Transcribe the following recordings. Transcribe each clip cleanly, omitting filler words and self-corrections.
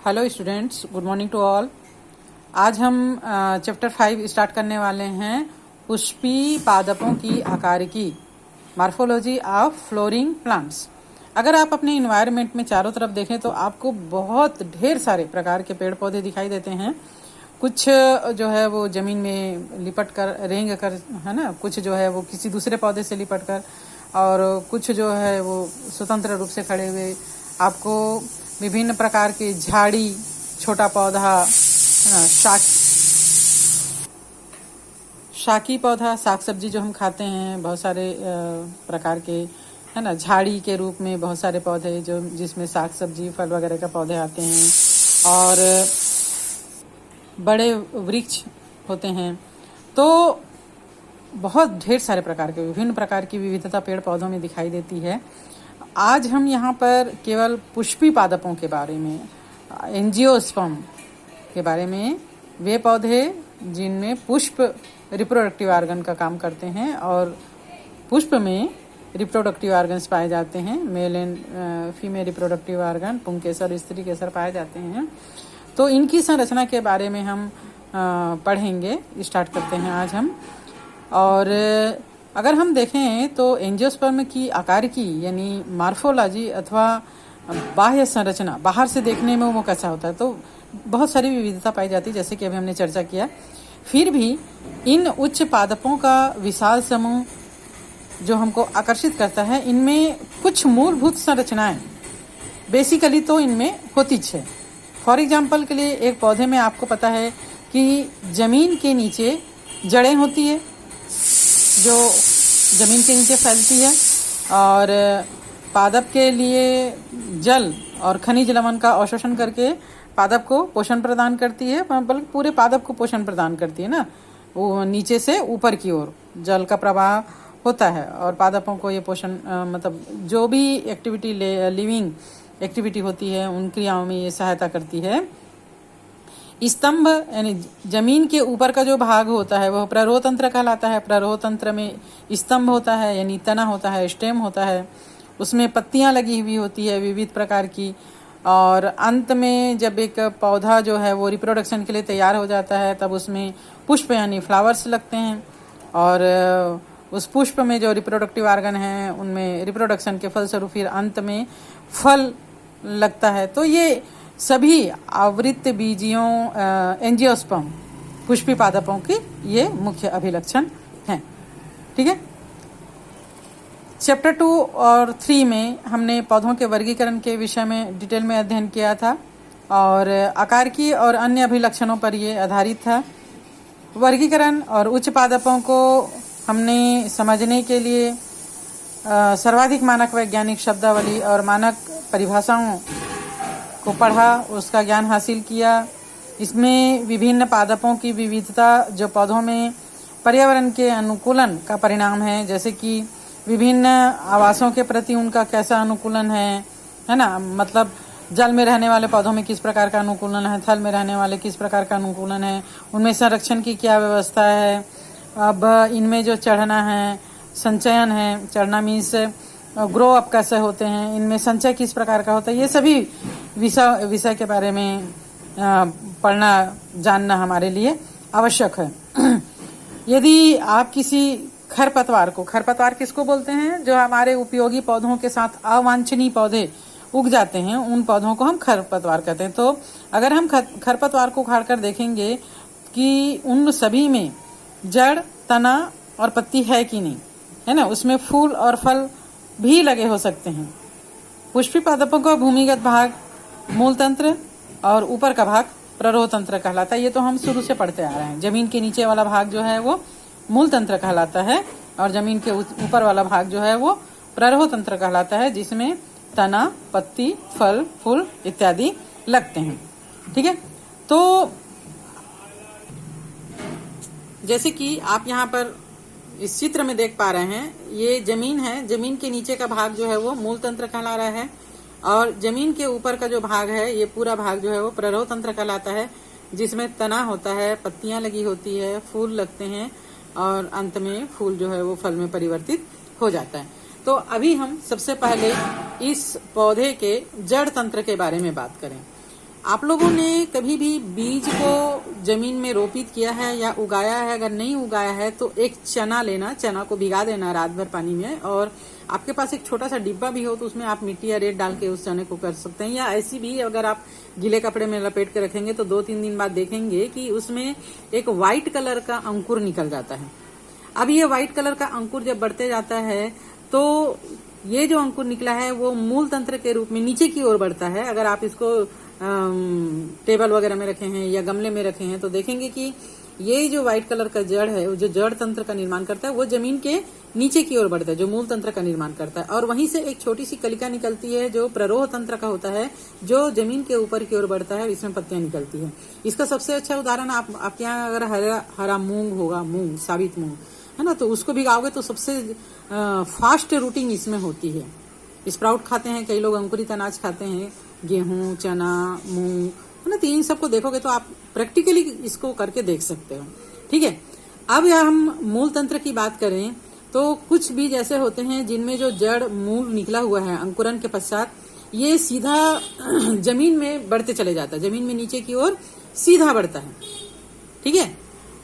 Hello students, good morning to all. आज हम chapter 5 start करने वाले हैं पुष्पी पादपों की आकारिकी, मॉर्फोलॉजी ऑफ फ्लोरिंग प्लांट्स। अगर आप अपने इन्वायरमेंट में चारों तरफ देखें तो आपको बहुत ढेर सारे प्रकार के पेड़ पौधे दिखाई देते हैं। कुछ जो है वो जमीन में लिपट कर रेंग कर, है ना, कुछ जो है वो किसी दूसरे पौधे से लिपट कर, और कुछ जो है वो स्वतंत्र रूप से खड़े हुए आपको विभिन्न प्रकार के झाड़ी, छोटा पौधा, है ना, शाकी पौधा, साग सब्जी जो हम खाते हैं, बहुत सारे प्रकार के, है ना, झाड़ी के रूप में बहुत सारे पौधे जो जिसमें साग सब्जी फल वगैरह का पौधे आते हैं, और बड़े वृक्ष होते हैं। तो बहुत ढेर सारे प्रकार के, विभिन्न प्रकार की विविधता पेड़ पौधों में दिखाई देती है। आज हम यहाँ पर केवल पुष्पी पादपों के बारे में, एंजियोस्पर्म के बारे में, वे पौधे जिनमें पुष्प रिप्रोडक्टिव ऑर्गन का काम करते हैं और पुष्प में रिप्रोडक्टिव ऑर्गन्स पाए जाते हैं, male and female reproductive organ, पुंकेसर, स्त्री केसर पाए जाते हैं। तो इनकी संरचना के बारे में हम पढ़ेंगे। स्टार्ट करते हैं आज हम। और अगर हम देखें तो एंजियोस्पर्म की आकारिकी यानी मॉर्फोलॉजी अथवा बाह्य संरचना, बाहर से देखने में वो कैसा होता है, तो बहुत सारी विविधता पाई जाती है, जैसे कि अभी हमने चर्चा किया। फिर भी इन उच्च पादपों का विशाल समूह जो हमको आकर्षित करता है, इनमें कुछ मूलभूत संरचनाएं बेसिकली तो इनमें होती है। फॉर एग्जाम्पल के लिए एक पौधे में आपको पता है कि जमीन के नीचे जड़ें होती है जो जमीन के नीचे फैलती है, और पादप के लिए जल और खनिज लवण का अवशोषण करके पादप को पोषण प्रदान करती है, बल्कि पूरे पादप को पोषण प्रदान करती है ना। वो नीचे से ऊपर की ओर जल का प्रवाह होता है और पादपों को ये पोषण मतलब जो भी एक्टिविटी, लिविंग एक्टिविटी होती है, उन क्रियाओं में ये सहायता करती है। स्तंभ यानी जमीन के ऊपर का जो भाग होता है वह प्ररोह तंत्र कहलाता है। प्ररोह तंत्र में स्तंभ होता है यानी तना होता है, स्टेम होता है, उसमें पत्तियां लगी हुई होती है विविध प्रकार की, और अंत में जब एक पौधा जो है वो रिप्रोडक्शन के लिए तैयार हो जाता है तब उसमें पुष्प यानी फ्लावर्स लगते हैं, और उस पुष्प में जो रिप्रोडक्टिव ऑर्गन है उनमें रिप्रोडक्शन के फलस्वरूप फिर अंत में फल लगता है। तो ये सभी आवृत्त बीजियों एंजियोस्पर्म पुष्पी पादपों की ये मुख्य अभिलक्षण हैं। ठीक है। चैप्टर 2 और 3 में हमने पौधों के वर्गीकरण के विषय में डिटेल में अध्ययन किया था, और आकार की और अन्य अभिलक्षणों पर ये आधारित था। वर्गीकरण और उच्च पादपों को हमने समझने के लिए सर्वाधिक मानक वैज्ञानिक शब्दावली और मानक परिभाषाओं को पढ़ा, उसका ज्ञान हासिल किया। इसमें विभिन्न पादपों की विविधता जो पौधों में पर्यावरण के अनुकूलन का परिणाम है, जैसे कि विभिन्न आवासों के प्रति उनका कैसा अनुकूलन है ना, मतलब जल में रहने वाले पौधों में किस प्रकार का अनुकूलन है, थल में रहने वाले किस प्रकार का अनुकूलन है, उनमें संरक्षण की क्या व्यवस्था है। अब इनमें जो चढ़ना है, संचयन है, चढ़ना मीन्स ग्रो अप कैसे होते हैं, इनमें संचय किस प्रकार का होता है, ये सभी विषय के बारे में पढ़ना जानना हमारे लिए आवश्यक है। यदि आप किसी खरपतवार किसको बोलते हैं, जो हमारे उपयोगी पौधों के साथ अवांछनीय पौधे उग जाते हैं, उन पौधों को हम खरपतवार कहते हैं। तो अगर हम खरपतवार को उखाड़कर देखेंगे कि उन सभी में जड़, तना और पत्ती है कि नहीं, है ना, उसमें फूल और फल भी लगे हो सकते हैं। पुष्पी पादपों का भूमिगत भाग मूल तंत्र और ऊपर का भाग प्ररोह तंत्र कहलाता है। ये तो हम शुरू से पढ़ते आ रहे हैं। जमीन के नीचे वाला भाग जो है वो मूल तंत्र कहलाता है, और जमीन के ऊपर वाला भाग जो है वो प्ररोह तंत्र कहलाता है, जिसमें तना, पत्ती, फल, फूल इत्यादि लगते हैं। ठीक है। तो जैसे कि आप यहाँ पर इस चित्र में देख पा रहे हैं, ये जमीन है, जमीन के नीचे का भाग जो है वो मूल तंत्र कहला रहा है, और जमीन के ऊपर का जो भाग है, ये पूरा भाग जो है वो प्ररोह तंत्र कहलाता है, जिसमें तना होता है, पत्तियां लगी होती है, फूल लगते हैं, और अंत में फूल जो है वो फल में परिवर्तित हो जाता है। तो अभी हम सबसे पहले इस पौधे के जड़ तंत्र के बारे में बात करें। आप लोगों ने कभी भी बीज को जमीन में रोपित किया है या उगाया है? अगर नहीं उगाया है तो एक चना लेना, चना को भिगा देना रात भर पानी में, और आपके पास एक छोटा सा डिब्बा भी हो तो उसमें आप मिट्टी या रेत डाल के उस चने को कर सकते हैं। या ऐसी भी अगर आप गीले कपड़े में लपेट के रखेंगे तो 2-3 दिन बाद देखेंगे कि उसमें एक व्हाइट कलर का अंकुर निकल जाता है। अब ये व्हाइट कलर का अंकुर जब बढ़ते जाता है तो ये जो अंकुर निकला है वो मूल तंत्र के रूप में नीचे की ओर बढ़ता है। अगर आप इसको टेबल वगैरह में रखे हैं या गमले में रखे हैं तो देखेंगे कि ये जो व्हाइट कलर का जड़ है, जो जड़ तंत्र का निर्माण करता है, वो जमीन के नीचे की ओर बढ़ता है, जो मूल तंत्र का निर्माण करता है। और वहीं से एक छोटी सी कलिका निकलती है जो प्ररोह तंत्र का होता है, जो जमीन के ऊपर की ओर बढ़ता है, इसमें पत्तियां निकलती है। इसका सबसे अच्छा उदाहरण आपके यहाँ अगर हरा मूंग होगा, मूंग, साबित मूंग है ना, तो उसको भिगाओगे तो सबसे फास्ट रूटिंग इसमें होती है। स्प्राउट खाते हैं कई लोग, अंकुरित अनाज खाते हैं, गेहूं, चना, मूंग है ना, तो इन सबको देखोगे तो आप प्रैक्टिकली इसको करके देख सकते हो। ठीक है, अब यह हम मूल तंत्र की बात करें तो कुछ बीज ऐसे होते हैं जिनमें जो जड़ मूल निकला हुआ है अंकुरन के पश्चात, ये सीधा जमीन में बढ़ते चले जाता है, जमीन में नीचे की ओर सीधा बढ़ता है। ठीक है,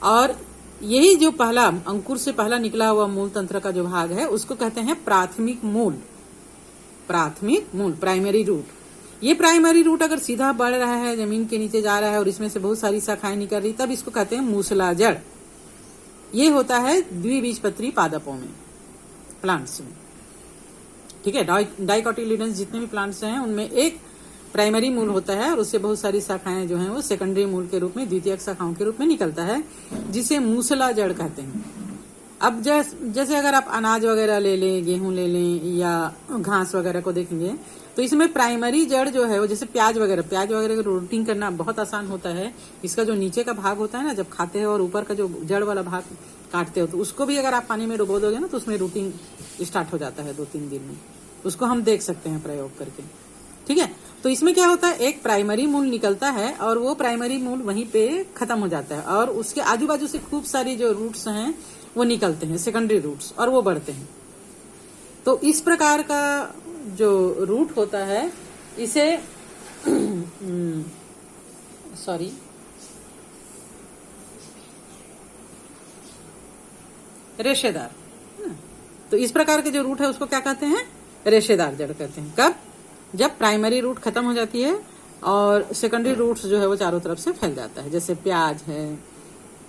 और यही जो पहला अंकुर से पहला निकला हुआ मूल तंत्र का जो भाग है उसको कहते हैं प्राथमिक मूल। प्राथमिक मूल, प्राइमरी रूट। ये प्राइमरी रूट अगर सीधा बढ़ रहा है, जमीन के नीचे जा रहा है और इसमें से बहुत सारी शाखाएं निकल रही, तब इसको कहते हैं मूसला जड़। ये होता है द्विबीजपत्री पादपों में, प्लांट्स में। ठीक है, डाइकोटिलिडन्स जितने भी प्लांट्स हैं उनमें एक प्राइमरी मूल होता है और उससे बहुत सारी शाखाएं जो हैं वो सेकेंडरी मूल के रूप में, द्वितीयक शाखाओं के रूप में निकलता है, जिसे मूसला जड़ कहते हैं। अब जैसे अगर आप अनाज वगैरह ले लें, गेहूं ले लें या घास वगैरह को देखेंगे तो इसमें प्राइमरी जड़ जो है वो, जैसे प्याज वगैरह का रोटिंग करना बहुत आसान होता है। इसका जो नीचे का भाग होता है ना, जब खाते हो, और ऊपर का जो जड़ वाला भाग काटते हो, तो उसको भी अगर आप पानी में डुबो दोगे ना तो उसमें रूटिंग स्टार्ट हो जाता है 2-3 दिन में। उसको हम देख सकते हैं प्रयोग करके। ठीक है, तो इसमें क्या होता है, एक प्राइमरी मूल निकलता है और वो प्राइमरी मूल वहीं पे खत्म हो जाता है और उसके आजू बाजू से खूब सारी जो रूट्स हैं वो निकलते हैं, सेकेंडरी रूट्स, और वो बढ़ते हैं। तो इस प्रकार का जो रूट होता है इसे रेशेदार। तो इस प्रकार के जो रूट है उसको क्या कहते हैं, रेशेदार जड़ कहते हैं। कब, जब प्राइमरी रूट खत्म हो जाती है और सेकेंडरी रूट्स जो है वो चारों तरफ से फैल जाता है। जैसे प्याज है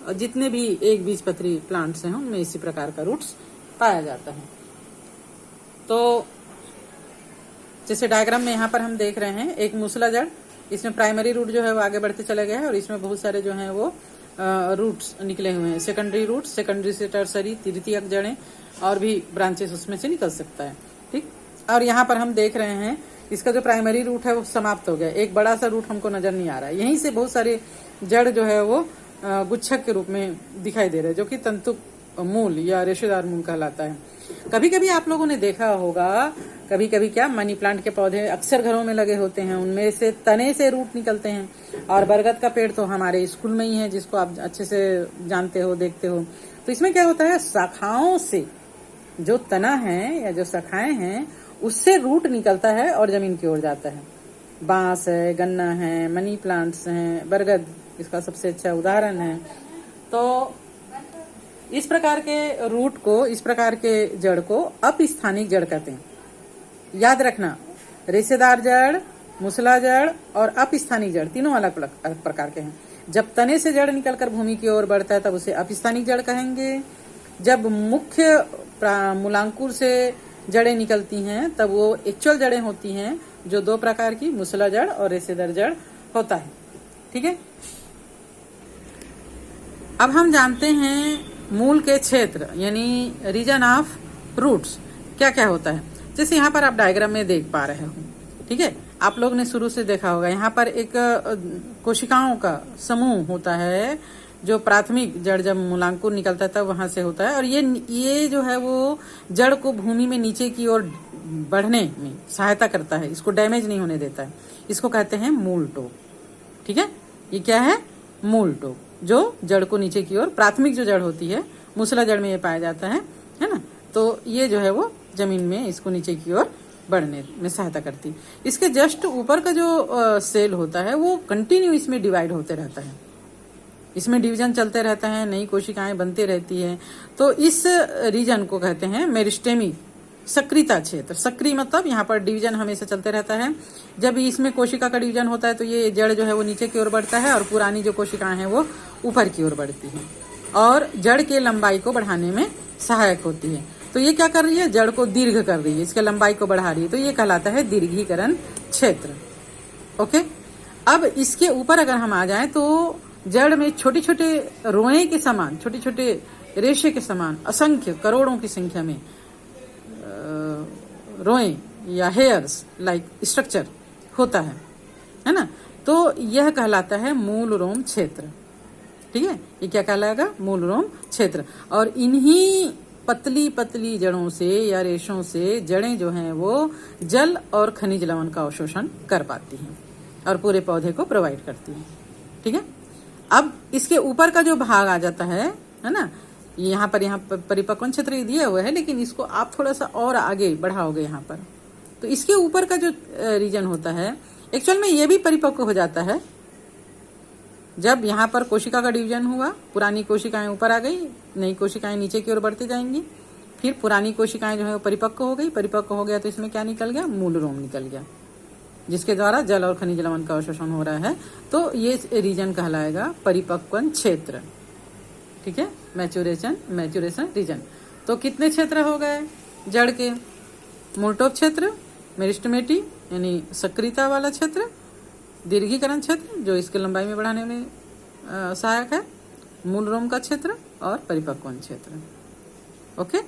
और जितने भी एक बीजपत्री प्लांट्स हैं उनमें इसी प्रकार का रूट्स पाया जाता है। तो जैसे डायग्राम में यहाँ पर हम देख रहे हैं एक मूसला जड़, इसमें प्राइमरी रूट जो है वो आगे बढ़ते चले गए हैं और इसमें बहुत सारे जो हैं वो रूट्स निकले हुए हैं, सेकेंडरी रूट्स, सेकेंडरी से टर्सरी, तृतीयक जड़ें और भी ब्रांचेस उसमें से निकल सकता है। ठीक, और यहाँ पर हम देख रहे हैं इसका जो प्राइमरी रूट है वो समाप्त हो गया, एक बड़ा सा रूट हमको नजर नहीं आ रहा है। यहीं से बहुत सारे जड़ जो है वो गुच्छक के रूप में दिखाई दे रहे हैं, जो कि तंतु मूल या रेशेदार मूल कहलाता है। कभी कभी आप लोगों ने देखा होगा, कभी कभी क्या, मनी प्लांट के पौधे अक्सर घरों में लगे होते हैं, उनमें से तने से रूट निकलते हैं। और बरगद का पेड़ तो हमारे स्कूल में ही है, जिसको आप अच्छे से जानते हो, देखते हो। तो इसमें क्या होता है, शाखाओं से जो तना है या जो शाखाएं हैं उससे रूट निकलता है और जमीन की ओर जाता है। बांस है, गन्ना है, मनी प्लांट्स हैं, बरगद इसका सबसे अच्छा उदाहरण है। तो इस प्रकार के रूट को, इस प्रकार के जड़ को अपस्थानिक जड़ कहते हैं। याद रखना, रेशेदार जड़, मूसला जड़ और अपस्थानिक जड़ तीनों अलग अलग प्रकार के हैं। जब तने से जड़ निकलकर भूमि की ओर बढ़ता है तब उसे अपस्थानिक जड़ कहेंगे। जब मुख्य मूलांकुर से जड़ें निकलती हैं तब वो एक्चुअल जड़ें होती हैं, जो 2 प्रकार की, मूसला जड़ और रेशेदार जड़ होता है। ठीक है, अब हम जानते हैं मूल के क्षेत्र यानी रीजन ऑफ रूट्स क्या क्या होता है। जैसे यहाँ पर आप डायग्राम में देख पा रहे हो। ठीक है, आप लोग ने शुरू से देखा होगा, यहाँ पर एक कोशिकाओं का समूह होता है जो प्राथमिक जड़ जब मूलांकुर निकलता है तब वहां से होता है, और ये जो है वो जड़ को भूमि में नीचे की ओर बढ़ने में सहायता करता है, इसको डैमेज नहीं होने देता है। इसको कहते हैं मूल टोक। ठीक है, ये क्या है, मूल टोक, जो जड़ को नीचे की ओर, प्राथमिक जो जड़ होती है मूसला जड़ में ये पाया जाता है ना। तो ये जो है वो जमीन में इसको नीचे की ओर बढ़ने में सहायता करती है। इसके जस्ट ऊपर का जो सेल होता है वो कंटिन्यू इसमें डिवाइड होते रहता है, इसमें डिवीजन चलते रहता है, नई कोशिकाएं बनती रहती है। तो इस रीजन को कहते हैं मेरिस्टेमी, सक्रियता क्षेत्र। सक्रिय मतलब यहाँ पर डिवीजन हमेशा चलते रहता है। जब इसमें कोशिका का डिवीजन होता है तो ये जड़ जो है वो नीचे की ओर बढ़ता है और पुरानी जो कोशिकाएं हैं वो ऊपर की ओर बढ़ती हैं और जड़ के लंबाई को बढ़ाने में सहायक होती है। तो ये क्या कर रही है, जड़ को दीर्घ कर रही है, इसके लंबाई को बढ़ा रही है, तो ये कहलाता है दीर्घीकरण क्षेत्र। ओके, अब इसके ऊपर अगर हम आ जाएं तो जड़ में छोटे छोटे रोए के समान, छोटे छोटे रेशे के समान असंख्य करोड़ों की संख्या में रोए या हेयर्स लाइक स्ट्रक्चर होता है ना। तो यह कहलाता है मूल रोम क्षेत्र। ठीक है, ये क्या कहलाएगा, मूल रोम क्षेत्र। और इन्हीं पतली पतली जड़ों से या रेशों से जड़ें जो हैं वो जल और खनिज लवण का अवशोषण कर पाती हैं और पूरे पौधे को प्रोवाइड करती हैं। ठीक है, अब इसके ऊपर का जो भाग आ जाता है ना, यहाँ पर परिपक्वन क्षेत्र दिया हुआ है, लेकिन इसको आप थोड़ा सा और आगे बढ़ाओगे यहाँ पर, तो इसके ऊपर का जो रीजन होता है एक्चुअल में ये भी परिपक्व हो जाता है। जब यहाँ पर कोशिका का डिवीजन हुआ, पुरानी कोशिकाएं ऊपर आ गई, नई कोशिकाएं नीचे की ओर बढ़ती जाएंगी, फिर पुरानी कोशिकाएं जो है वो परिपक्व हो गई, परिपक्व हो गया तो इसमें क्या निकल गया, मूल रोम निकल गया, जिसके द्वारा जल और खनिज लवण का अवशोषण हो रहा है। तो ये रीजन कहलाएगा परिपक्वन क्षेत्र। ठीक है, मैच्योरेशन रीजन। तो कितने क्षेत्र हो गए जड़ के, मूलटोप क्षेत्र, मेरिस्टेमेटी यानी सक्रियता वाला क्षेत्र, दीर्घीकरण क्षेत्र जो इसके लंबाई में बढ़ाने में सहायक है, मूल रोम का क्षेत्र और परिपक्वन क्षेत्र। ओके।